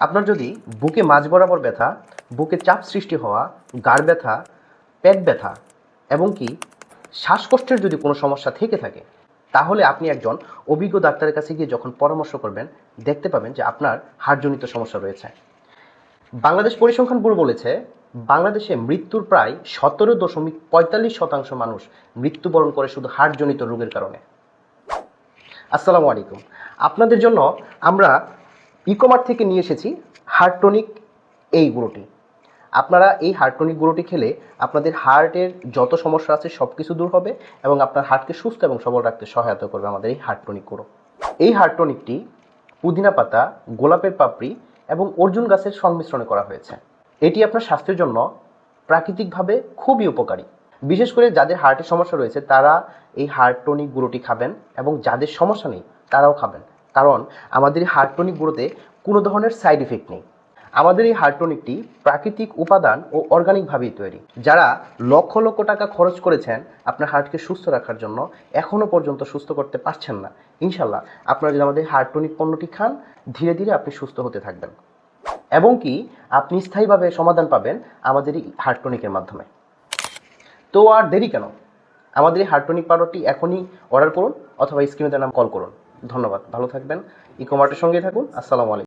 আপনার যদি বুকে মাঝ বরাবর ব্যথা, বুকে চাপ সৃষ্টি হওয়া, ঘাড় ব্যথা, পেট ব্যথা এবং কি শ্বাসকষ্টের যদি কোনো সমস্যা থেকে থাকে, তাহলে আপনি একজন অভিজ্ঞ ডাক্তারের কাছে গিয়ে যখন পরামর্শ করবেন, দেখতে পাবেন যে আপনার হার্টজনিত সমস্যা রয়েছে। বাংলাদেশ পরিসংখ্যান ব্যুরো বলেছে, বাংলাদেশে মৃত্যুর প্রায় 17.45% মানুষ মৃত্যুবরণ করে শুধু হার্টজনিত রোগের কারণে। আসসালামু আলাইকুম। আপনাদের জন্য আমরা ইকোমার্ট থেকে নিয়ে এসেছি হার্টটনিক এই গুঁড়োটি। আপনারা এই হার্টটনিক গুঁড়োটি খেলে আপনাদের হার্টের যত সমস্যা আছে সব কিছু দূর হবে এবং আপনার হার্টকে সুস্থ এবং সবল রাখতে সহায়তা করবে আমাদের এই হার্টটনিক গুঁড়ো। এই হার্টটনিকটি পুদিনা পাতা, গোলাপের পাপড়ি এবং অর্জুন গাছের সংমিশ্রণে করা হয়েছে। এটি আপনার স্বাস্থ্যের জন্য প্রাকৃতিকভাবে খুবই উপকারী। বিশেষ করে যাদের হার্টের সমস্যা রয়েছে তারা এই হার্টটনিক গুঁড়োটি খাবেন এবং যাদের সমস্যা নেই তারাও খাবেন, কারণ আমাদের এই হার্টটনিক গুঁড়োতে কোনো ধরনের সাইড ইফেক্ট নেই। আমাদের এই হার্টটনিকটি প্রাকৃতিক উপাদান ও অর্গানিকভাবেই তৈরি। যারা লক্ষ লক্ষ টাকা খরচ করেছেন আপনার হার্টকে সুস্থ রাখার জন্য, এখনও পর্যন্ত সুস্থ করতে পারছেন না, ইনশাল্লাহ আপনারা যদি আমাদের হার্টটনিক পণ্যটি খান, ধীরে ধীরে আপনি সুস্থ হতে থাকবেন এবং কি আপনি স্থায়ীভাবে সমাধান পাবেন আমাদের এই হার্টটনিকের মাধ্যমে। তো আর দেরি কেন, আমাদের এই হার্টটনিক পাউডারটি এখনই অর্ডার করুন অথবা স্ক্রিনে দেওয়া নাম কল করুন। ধন্যবাদ, ভালো থাকবেন, ইকোমার্টের সঙ্গে থাকুন। আসসালামু আলাইকুম।